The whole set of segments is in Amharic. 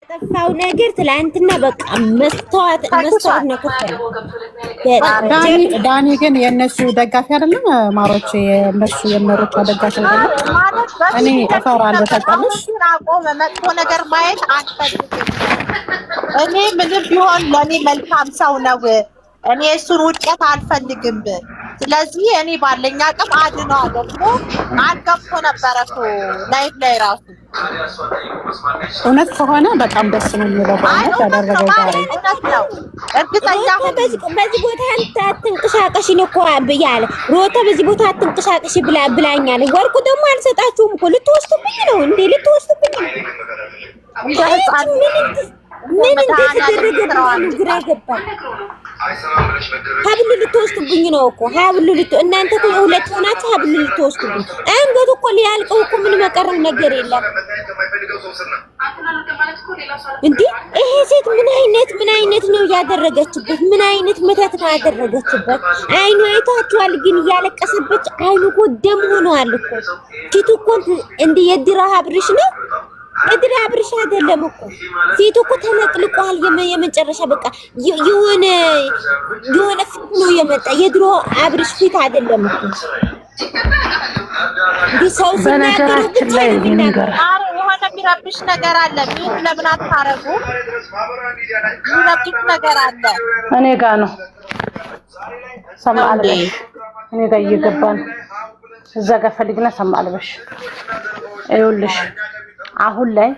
ያጠፋው ነገር ትላንትና በቃ መስተዋት ነው ከፈለ ዳኒ ግን የነሱ ደጋፊ አይደለም ማሮች የነሱ የመሮች ደጋፊ አይደለም እኔ እፈራለሁ ተቀምሽ አቆመ መጥፎ ነገር ማየት አልፈልግም እኔ ምንም ቢሆን ለኔ መልካም ሰው ነው እኔ እሱን ውድቀት አልፈልግም ስለዚህ እኔ ባለኝ አቅም አድነዋለሁ አልገፍቶ ነበረኩ ላይፍ ላይ ራሱ እውነት ከሆነ በጣም ደስ ነው የሚለው ማለት ያደረገው ዛሬ እውነት ነው እርግጠኛ በዚህ ቦታ አትንቀሳቀሽ ነው እኮ ብያለሁ ሮታ በዚህ ቦታ አትንቀሳቀሽ ብላኛል ወርቁ ደግሞ አልሰጣችሁም እኮ ልትወስዱብኝ ነው እንዴ ልትወስዱብኝ ምን እንደተደረገ ግራ ገባኝ ሀብል ልትወስዱብኝ ነው እኮ እናንተ ሁለት ሆናችሁ ሀብል ልትወስዱብኝ አንገቱ እኮ ሊያልቀው እኮ ምን መቀረው ነገር የለም እንዴ ይሄ ሴት ምን አይነት ነው ያደረገችበት ምን አይነት መተት ነው ያደረገችበት አይኑ አይታችኋል ግን ያለቀሰበት አይኑ እኮ ደም ሆኗል እኮ ፊቱ እኮ እንደ የድራ ሀብርሽ ነው እድራ አብርሽ አይደለም እኮ ፊቱ እኮ ተነቅልቋል የመጨረሻ በቃ የሆነ ፊት ነው የመጣ የድሮ አብርሽ ፊት አይደለም እኮ ዲሰው በነገራችን ላይ ነገር የሆነ የሚረብሽ ነገር አለ ምን ለምን አታረጉ የሚረብሽ ነገር አለ እኔ ጋር ነው ሰማልበሽ እኔ ጋር እየገባን እዛ ጋር ፈልግና ሰማልበሽ አይውልሽ አሁን ላይ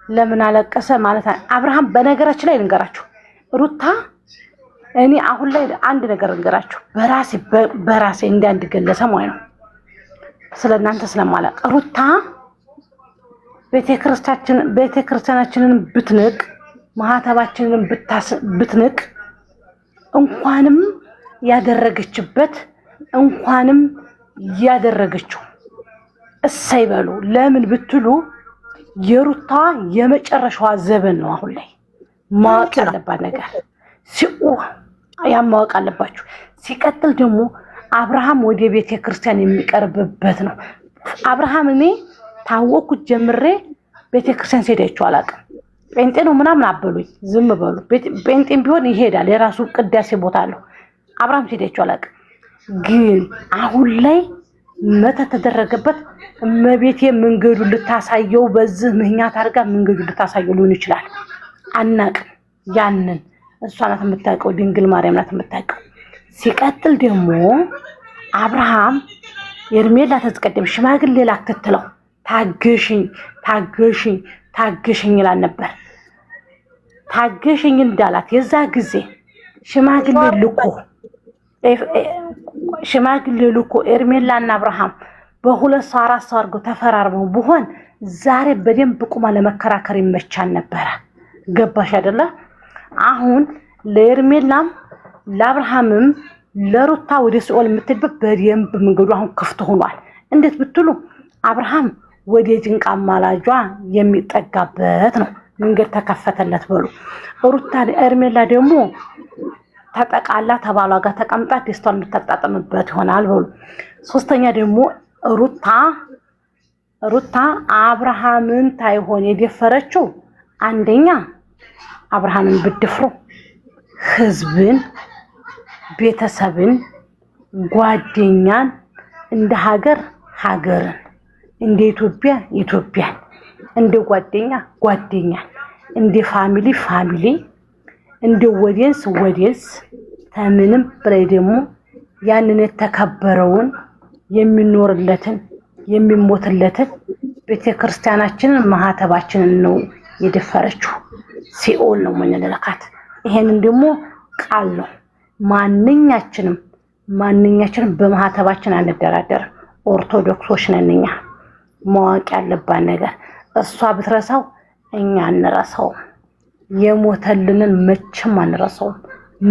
ለምን አለቀሰ ማለት አብርሃም በነገራችን ላይ ልንገራችሁ ሩታ እኔ አሁን ላይ አንድ ነገር ልንገራችሁ በራሴ እንደ ገለሰ ማለት ነው ስለናንተ ስለማላቅ ሩታ ቤተክርስቲያናችንን ብትንቅ ማህተባችንን ብትንቅ እንኳንም ያደረገችው እሰይበሉ ለምን ብትሉ የሩታ የመጨረሻዋ ዘበን ነው አሁን ላይ ማወቅ ያለባት ነገር ማወቅ አለባችሁ ሲቀጥል ደግሞ አብርሃም ወደ ቤተክርስቲያን የሚቀርብበት ነው አብርሃም እኔ ታወኩት ጀምሬ ቤተክርስቲያን ሲሄዳችሁ አላውቅም ጴንጤ ነው ምናምን አበሉኝ ዝም በሉ ጴንጤም ቢሆን ይሄዳል የራሱ ቅዳሴ ቦታ አለው አብርሃም ሲሄዳችሁ አላውቅም ግን አሁን ላይ መተት ተደረገበት እመቤቴ መንገዱ ልታሳየው በዚህ ምክንያት አድርጋ መንገዱ ልታሳየው ሊሆን ይችላል አናቅ ያንን እሷ ናት የምታውቀው ድንግል ማርያም ናት የምታውቀው ሲቀጥል ደግሞ አብርሃም የርሜላ ተዝቀደም ሽማግሌ ላክተትለው ታገሽኝ ይላል ነበር ታገሽኝ እንዳላት የዛ ጊዜ ሽማግሌ ልኮ ኤርሜላና አብርሃም በሁለት ሰው አራት ሰው አድርገው ተፈራርመው ቢሆን ዛሬ በደንብ ቁማ ለመከራከር ይመቻል ነበር ገባሽ አይደለ አሁን ለኤርሜላም ለአብርሃምም ለሩታ ወደ ሲኦል የምትልበት በደንብ መንገዱ አሁን ክፍት ሆኗል እንዴት ብትሉ አብርሃም ወደ ጅንቃ ማላጇ የሚጠጋበት ነው መንገድ ተከፈተለት በሉ ሩታ ኤርሜላ ደግሞ ተጠቃላ ተባሏ ጋር ተቀምጣ ደስታን የምታጣጥምበት ይሆናል በሉ ሶስተኛ ደግሞ ሩታ አብርሃምን ታይሆን የደፈረችው አንደኛ አብርሃምን ብትደፍሩ ህዝብን ቤተሰብን ጓደኛን እንደ ሀገርን እንደ ኢትዮጵያን እንደ ጓደኛን እንደ ፋሚሊ እንደ ወዲንስ ተምንም በላይ ደግሞ ያንን የተከበረውን የሚኖርለትን የሚሞትለትን ቤተክርስቲያናችንን ማህተባችንን ነው የደፈረችው ሲኦል ነው ምንለካት ይሄንን ደግሞ ቃል ነው ማንኛችንም በማህተባችን አንደራደር ኦርቶዶክሶች ነንኛ ማወቅ ያለባት ነገር እሷ ብትረሳው እኛ አንረሳው የሞተልንን መቼም አንረሳው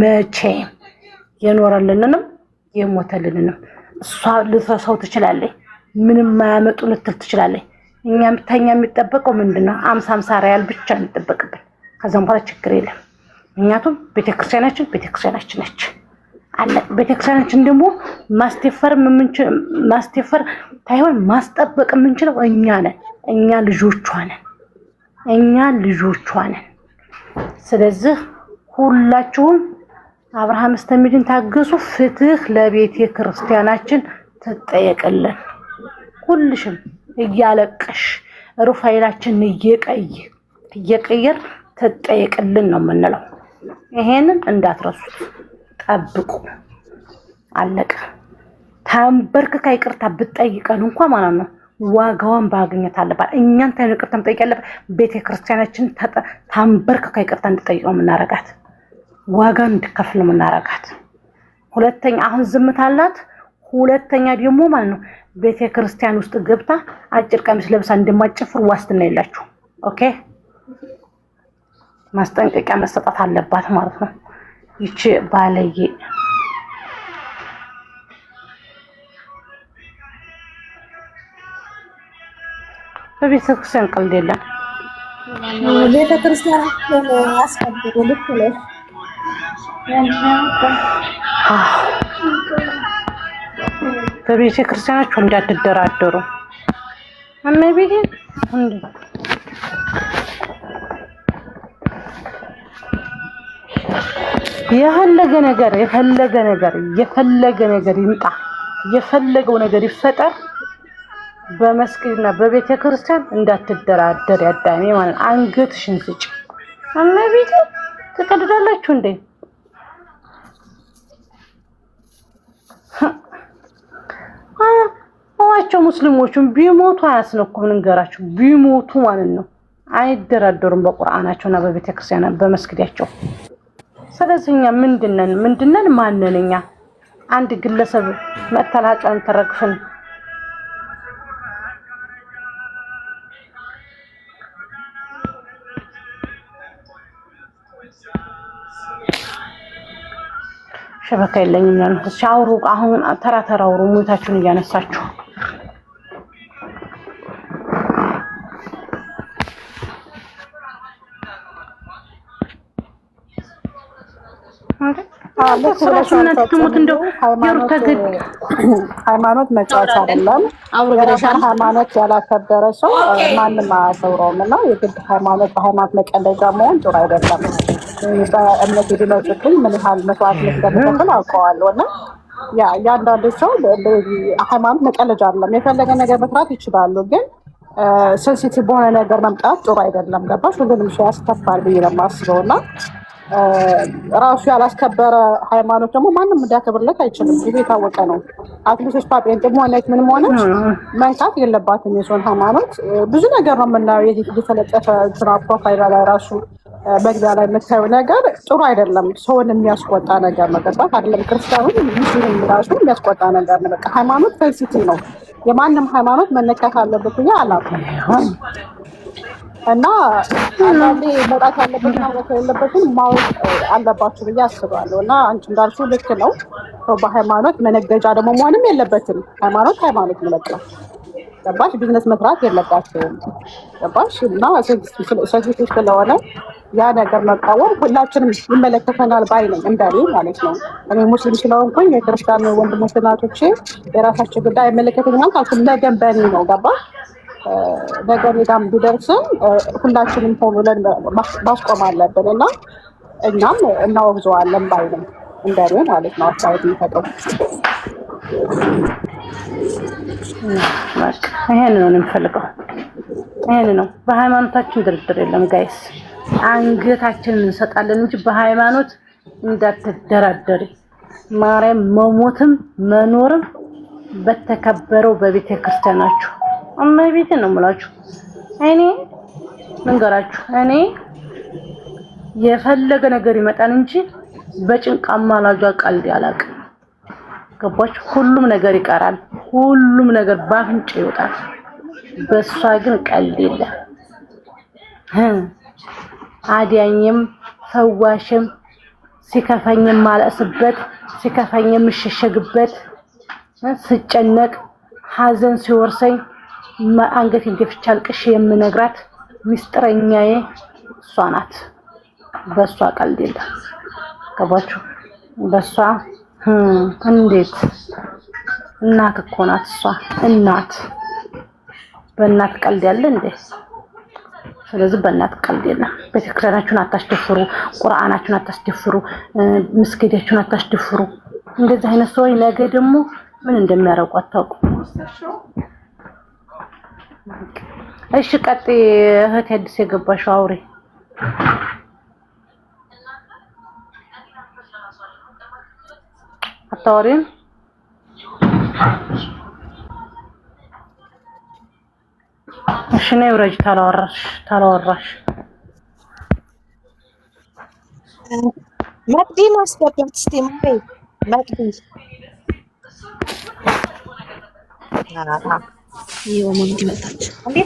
መቼም የኖረልንንም የሞተልንንም እሷ ልትረሳው ትችላለች ምንም ማያመጡን ትችላለች እኛም ተኛ የሚጠበቀው ምንድነው 50 ሪያል ብቻ እንጠበቅብን ከዛም በኋላ ችግር የለም ምክንያቱም ቤተክርስቲያናችን ነች አለ ቤተክርስቲያናችን ደግሞ ማስተፈር ታይሆን ማስጠበቅ የምንችለው እኛ ልጆቿ ነን እኛ ልጆቿ ነን። ስለዚህ ሁላችሁም አብርሃም እስተሚድን ታገሱ። ፍትህ ለቤተ ክርስቲያናችን ትጠየቅልን። ሁልሽም እያለቀሽ ሩፋይላችን እየቀየር ትጠየቅልን ነው የምንለው። ይሄንን እንዳትረሱት ጠብቁ። አለቀ። ታንበርክካ ይቅርታ ብትጠይቀን እንኳን ማለት ነው ዋጋዋን ባገኘት አለባት። እኛን ይቅርታ መጠየቅ ያለባት ቤተክርስቲያናችን ታንበርክካ ይቅርታ እንድጠይቀው የምናረጋት ዋጋን እንድከፍል የምናረጋት። ሁለተኛ አሁን ዝምታላት። ሁለተኛ ደግሞ ማለት ነው ቤተክርስቲያን ውስጥ ገብታ አጭር ቀሚስ ለብሳ እንደማጨፍር ዋስትና የላችሁ። ኦኬ ማስጠንቀቂያ መሰጠት አለባት ማለት ነው ይቺ ባለዬ። በቤተክርስቲያን ቀልድ የለም። ቤተክርስቲያን አስቀድሞ ልክ ነው። በቤተክርስቲያናችሁ እንዳትደራደሩ። እመቤቴ የፈለገ ነገር ይምጣ፣ የፈለገው ነገር ይፈጠር፣ በመስጊድና በቤተክርስቲያን እንዳትደራደር። ያዳሜ ማለት አንገትሽን ስጭ። እመቤቴ ትቀድዳላችሁ እንዴ? ዋቸው ሙስሊሞቹን ቢሞቱ አያስነኩም። እንገራችሁ ቢሞቱ ማለት ነው አይደራደሩም በቁርአናቸውና በቤተክርስቲያን በመስጊዳቸው። ስለዚህ እኛ ምንድነን ማንነን? እኛ አንድ ግለሰብ መተላጫን ተረግፈን ሸበካ የለኝም ነው ሻውሩ። አሁን ተራ አውሩ ሙታችሁን እያነሳችሁ ሃይማኖት መጫወቻ አይደለም። ሃይማኖት ያላከበረ ሰው ማንም አያከብረውም እና የግድ በሃይማኖት መቀለጃ መሆን ጥሩ አይደለም። በእምነት የሚመጡትን ምን ያህል መስዋዕትነት እንደሚከፍል አውቀዋለሁ እና ያንዳንዱ ሰው ሃይማኖት መቀለጃ አይደለም። የፈለገ ነገር መስራት ይችላሉ፣ ግን ሴንሲቲቭ በሆነ ነገር መምጣት ጥሩ አይደለም። ገባሽ? ሁሉንም ሰው ያስከፋል ብዬ ነው የማስበው እና ራሱ ያላስከበረ ሃይማኖት ደግሞ ማንም እንዲያከብርለት አይችልም። ይሄ የታወቀ ነው። አትሊስት ፓጴንጤ ሆነች ምንም ሆነች መንካት የለባትም የሰውን ሃይማኖት። ብዙ ነገር ነው የምናየው እየተለጠፈ ስራ ፕሮፋይል ላይ ራሱ መግቢያ ላይ የምታየው ነገር ጥሩ አይደለም። ሰውን የሚያስቆጣ ነገር ነው። ገባህ አይደለም? ክርስቲያኑን ሙስሊም ራሱ የሚያስቆጣ ነገር ነው። በቃ ሃይማኖት ሴንሲቲቭ ነው። የማንም ሃይማኖት መነካት አለበት ብዬ አላውቅም እና አንዳንዴ መውጣት ያለበትና መውጣት የሌለበትን ማወቅ አለባችሁ ብዬ አስባለሁ። እና አንቺ እንዳልሽው ልክ ነው። በሃይማኖት መነገጃ ደግሞ መሆንም የለበትም። ሃይማኖት ነው በቃ ገባሽ? ቢዝነስ መስራት የለባቸውም ገባሽ? እና ሴንሲቲቭ ስለሆነ ያ ነገር መቃወም ሁላችንም ይመለከተናል ባይ ነኝ፣ እንደኔ ማለት ነው። እኔ ሙስሊም ስለሆንኩኝ የክርስቲያን ወንድሞች እናቶቼ የራሳቸው ጉዳይ አይመለከተኝም ማለት ነገም በእኔ ነው ገባሽ? ነገር ሄዳም ቢደርስም ሁላችንም ሆኖ ብለን ማስቆም አለብን እና እኛም እናወግዘዋለን ባይ ነኝ፣ እንደኔ ማለት ነው። አስተያየት የሚሰጠው ይሄን ነው የምፈልገው። ይሄን ነው። በሃይማኖታችን ድርድር የለም ጋይስ። አንገታችንን እንሰጣለን እንጂ በሃይማኖት እንዳትደራደሪ። ማርያም መሞትም መኖርም በተከበረው በቤተ ክርስቲያናችሁ እመቤቴ ነው የምላችሁ። እኔ መንገራችሁ እኔ የፈለገ ነገር ይመጣል እንጂ በጭንቃማ ላጇ ቀልድ ያላቅም። ገባችሁ? ሁሉም ነገር ይቀራል። ሁሉም ነገር ባፍንጭ ይወጣል። በሷ ግን ቀልድ የለም። አዲያኝም ፈዋሽም ሲከፈኝም ማለስበት ሲከፈኝም ምሸሸግበት ስጨነቅ ሐዘን ሲወርሰኝ አንገቴን ደፍቼ አልቅሼ የምነግራት ሚስጥረኛዬ እሷ ናት። በሷ ቀልድ የለም። ገባችሁ? በሷ እንዴት እናት እኮ ናት እሷ እናት። በእናት ቀልድ ያለ እንዴ? ስለዚህ በእናት ቀልድ የለም። ቤተክርስቲያናችሁን አታስደፍሩ፣ ቁርአናችሁን አታስደፍሩ፣ መስጊዳችሁን አታስደፍሩ። እንደዚህ አይነት ሰው ነገ ደግሞ ምን እንደሚያረቁ አታውቁ። እሺ ቀጥይ እህቴ አዲስ የገባሽው አውሪ። አታወሪም? እሺ ነይ ውረጅ። ታላወራሽ መቅዲ ማስገባት እስቲ ማይ መቅዲ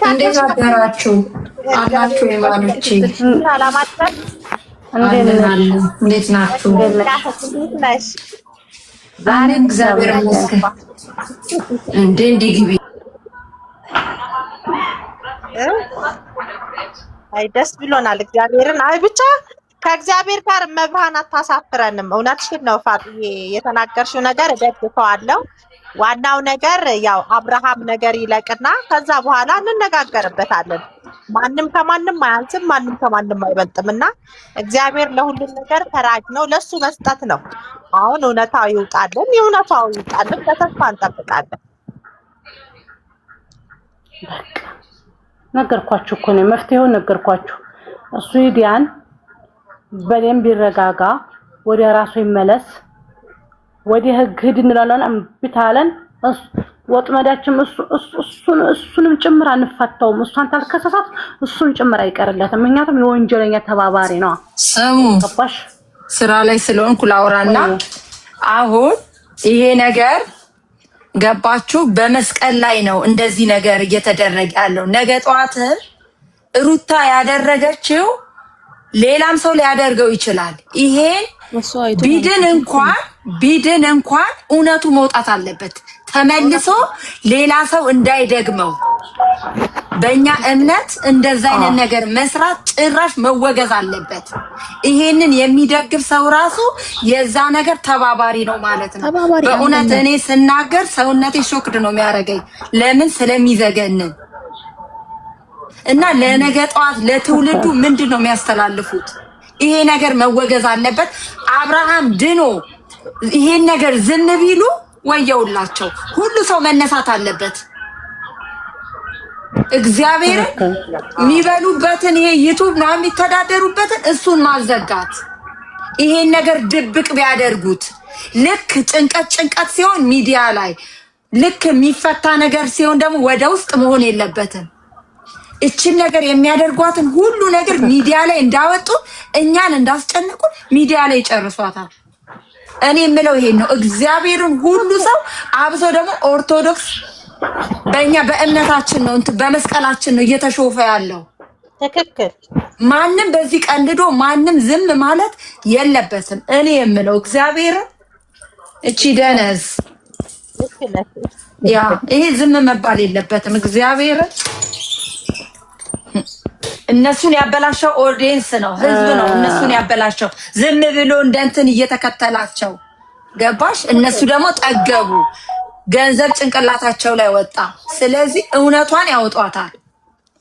እንዴት አደራችሁ? አላችሁ የማኖቼ እንዴት ናችሁ? ዛሬ እግዚአብሔር ይመስገን። እንዴ ግቢ። አይ ደስ ብሎናል እግዚአብሔርን። አይ ብቻ ከእግዚአብሔር ጋር መብርሃን አታሳፍረንም። እውነትሽን ነው ፋጥዬ፣ የተናገርሽው ነገር እደግፈዋለሁ። ዋናው ነገር ያው አብርሃም ነገር ይለቅና ከዛ በኋላ እንነጋገርበታለን። ማንም ከማንም አያንስም፣ ማንም ከማንም አይበልጥም እና እግዚአብሔር ለሁሉም ነገር ፈራጅ ነው። ለሱ መስጠት ነው። አሁን እውነታው ይውጣልን፣ የእውነታው ይውጣልን። በተስፋ እንጠብቃለን። ነገርኳችሁ እኮ ነው መፍትሄውን ነገርኳችሁ። እሱ ይዲያን በደንብ ይረጋጋ፣ ወደ ራሱ ይመለስ፣ ወደ ህግ ሂድ እንላለን። እምቢታለን ወጥመዳችን እሱንም ጭምር አንፋታውም። እሷን ታልከሰሳት እሱን ጭምር አይቀርለትም። ምክንያቱም የወንጀለኛ ተባባሪ ነው። ስሙ ገባሽ? ስራ ላይ ስለሆንኩ ላውራና አሁን ይሄ ነገር ገባችሁ? በመስቀል ላይ ነው እንደዚህ ነገር እየተደረገ ያለው። ነገ ጠዋት ሩታ ያደረገችው ሌላም ሰው ሊያደርገው ይችላል። ይሄን ቢድን እንኳን እውነቱ መውጣት አለበት፣ ተመልሶ ሌላ ሰው እንዳይደግመው። በእኛ እምነት እንደዛ አይነት ነገር መስራት ጭራሽ መወገዝ አለበት። ይሄንን የሚደግፍ ሰው ራሱ የዛ ነገር ተባባሪ ነው ማለት ነው። በእውነት እኔ ስናገር ሰውነቴ ሾክድ ነው የሚያደርገኝ። ለምን? ስለሚዘገንን እና ለነገ ጠዋት ለትውልዱ ምንድን ነው የሚያስተላልፉት? ይሄ ነገር መወገዝ አለበት። አብርሃም ድኖ ይሄን ነገር ዝም ቢሉ ወየውላቸው። ሁሉ ሰው መነሳት አለበት። እግዚአብሔር የሚበሉበትን ይሄ ዩቲዩብ ነው የሚተዳደሩበትን እሱን ማዘጋት። ይሄን ነገር ድብቅ ቢያደርጉት ልክ ጭንቀት ሲሆን ሚዲያ ላይ፣ ልክ የሚፈታ ነገር ሲሆን ደግሞ ወደ ውስጥ መሆን የለበትም። እችን ነገር የሚያደርጓትን ሁሉ ነገር ሚዲያ ላይ እንዳወጡ እኛን እንዳስጨነቁ ሚዲያ ላይ ይጨርሷታል። እኔ የምለው ይሄን ነው። እግዚአብሔርን ሁሉ ሰው አብሶ ደግሞ ኦርቶዶክስ በእኛ በእምነታችን ነው በመስቀላችን ነው እየተሾፈ ያለው። ትክክል። ማንም በዚህ ቀልዶ ማንም ዝም ማለት የለበትም። እኔ የምለው እግዚአብሔርን እቺ ደነዝ ያ ይሄ ዝም መባል የለበትም። እግዚአብሔርን እነሱን ያበላሸው ኦዲየንስ ነው፣ ህዝብ ነው እነሱን ያበላሸው። ዝም ብሎ እንደንትን እየተከተላቸው ገባሽ? እነሱ ደግሞ ጠገቡ፣ ገንዘብ ጭንቅላታቸው ላይ ወጣ። ስለዚህ እውነቷን ያወጧታል።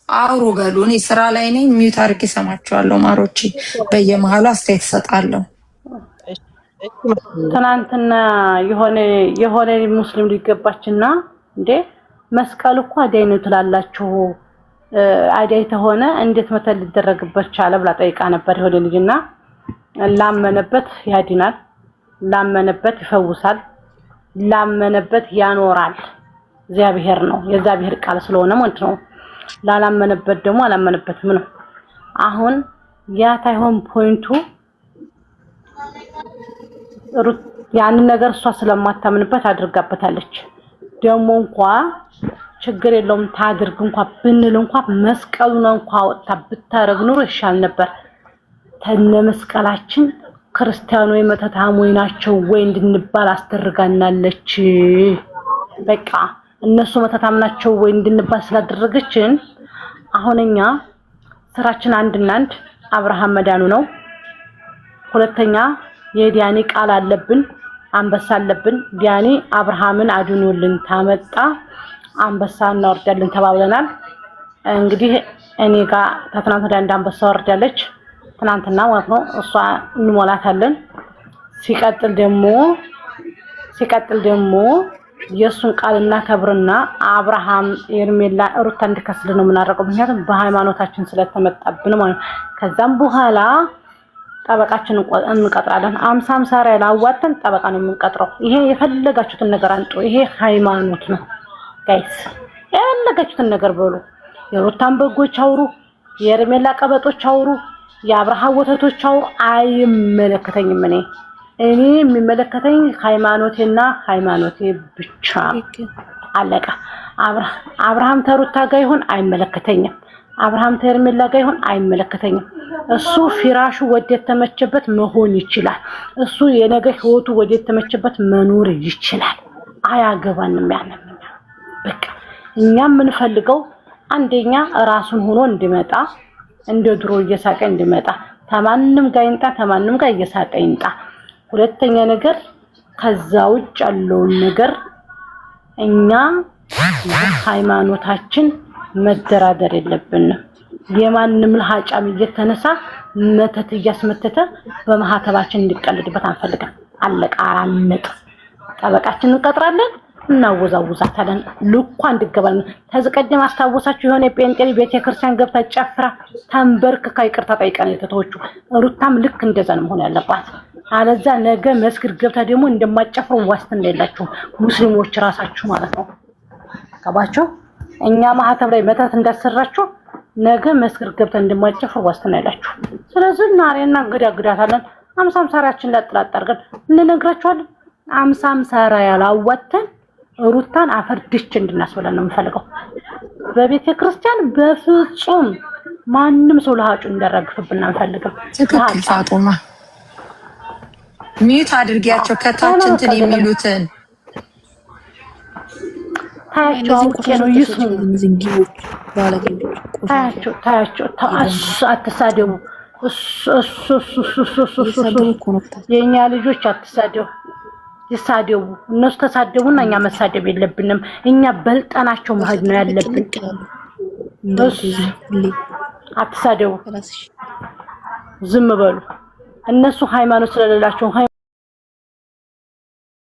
አውሩ በሉ። እኔ ስራ ላይ ነኝ፣ ሚዩት አድርጌ ሰማቸዋለሁ። ማሮቼ በየመሃሉ አስተያየት እሰጣለሁ። ትናንትና የሆነ ሙስሊም ሊገባችና እንዴ መስቀል እኮ አዳይ ነው ትላላችሁ፣ አዳይ ተሆነ እንዴት መተል ሊደረግበት ቻለ ብላ ጠይቃ ነበር። የሆነ ልጅና ላመነበት ያድናል፣ ላመነበት ይፈውሳል፣ ላመነበት ያኖራል። እግዚአብሔር ነው የእግዚአብሔር ቃል ስለሆነ ማለት ነው። ላላመነበት ደግሞ አላመነበትም ነው። አሁን ያ ታይሆን ፖይንቱ ያንን ነገር እሷ ስለማታምንበት አድርጋበታለች። ደግሞ እንኳን ችግር የለውም ታድርግ እንኳን ብንል እንኳን መስቀሉን እንኳን ወጣ ብታረግ ኑሮ ይሻል ነበር። ተነ መስቀላችን ክርስቲያኖ የመተታሞይ ናቸው ወይ እንድንባል አስተርጋናለች። በቃ እነሱ መተታም ናቸው ወይ እንድንባል ስላደረገችን አሁንኛ ስራችን አንድና አንድ አብርሃም መዳኑ ነው። ሁለተኛ የዲያኒ ቃል አለብን፣ አንበሳ አለብን። ዲያኒ አብርሃምን አድኖልን ታመጣ አንበሳ እናወርዳለን ተባብለናል። እንግዲህ እኔ ጋር ከትናንት ወዲያ አንበሳ ወርዳለች። ትናንትና ማለት ነው። እሷ እንሞላታለን። ሲቀጥል ደግሞ የሱን ቃል እናከብርና አብርሃም ኤርሜላ ሩታ እንድከስል ነው የምናደርገው። ምክንያቱም በሃይማኖታችን ስለተመጣብን ማለት ነው። ከዛም በኋላ ጠበቃችን እንቀጥራለን። 50 ሳሪያ ላዋተን ጠበቃ ነው የምንቀጥረው። ይሄ የፈለጋችሁትን ነገር አንጡ። ይሄ ሃይማኖት ነው ጋይስ። የፈለጋችሁትን ነገር በሉ። የሩታን በጎች አውሩ፣ የኤርሜላ ቀበጦች አውሩ፣ የአብርሃም ወተቶች አውሩ። አይመለከተኝም። እኔ የሚመለከተኝ ሃይማኖቴና ሃይማኖቴ ብቻ አለቀ። አብርሃም ተሩታ ጋር ይሁን አይመለከተኝም። አብርሃም ተኤርሜላ ጋር ይሁን አይመለከተኝም። እሱ ፊራሹ ወዴት ተመቸበት መሆን ይችላል። እሱ የነገ ህይወቱ ወዴት ተመቸበት መኖር ይችላል። አያገባንም። ያንን በቃ እኛ የምንፈልገው አንደኛ ራሱን ሆኖ እንዲመጣ እንደ ድሮ እየሳቀ እንዲመጣ ተማንም ጋር ይንጣ፣ ተማንም ጋር እየሳቀ ይንጣ። ሁለተኛ ነገር ከዛ ውጭ ያለውን ነገር እኛ ሃይማኖታችን መደራደር የለብንም። የማንም ለሃጫም እየተነሳ መተት እያስመተተ በማህተባችን እንዲቀልድበት አንፈልግም። አለቃ አራምጥ ጠበቃችን እንቀጥራለን፣ እናወዛውዛታለን። ልኳ እንድገባል ተዝቀደም አስታወሳችሁ የሆነ ጴንጤሊ ቤተክርስቲያን ገብታ ጨፍራ ተንበርክካ ይቅርታ ጠይቀን የተተወቹ ሩታም ልክ እንደዛ ነው መሆን ያለባት። አለዛ ነገ መስጊድ ገብታ ደግሞ እንደማጨፍሩ ዋስትና የላችሁ ሙስሊሞች ራሳችሁ ማለት ነው። ገባችሁ? እኛ ማህተብ ላይ መተት እንዳሰራችሁ ነገ መስጊድ ገብታ እንደማጨፍሩ ዋስትና የላችሁ። ስለዚህ ናሬና እንግዳግዳታለን። 50 ሳሪያችን ላጥላጥ አድርገን እንነግራችኋለን። 50 ሳራ ያላዋተን ሩታን አፈርድች እንድናስበላን ነው የምፈልገው። በቤተ ክርስቲያን በፍጹም ማንም ሰው ለሃጩ እንዳረግፍብን አንፈልግም። ትክክል ፋጡማ ሚዩት አድርጊያቸው ከታች እንትን የሚሉትን ታያቸው አውቄ ነው ይስሙ። ታያቸው አትሳደቡ። የኛ ልጆች አትሳደቡ። ይሳደቡ። እነሱ ተሳደቡና እኛ መሳደብ የለብንም። እኛ በልጠናቸው መሄድ ነው ያለብን። አትሳደቡ። ዝም በሉ። እነሱ ሃይማኖት ስለሌላቸው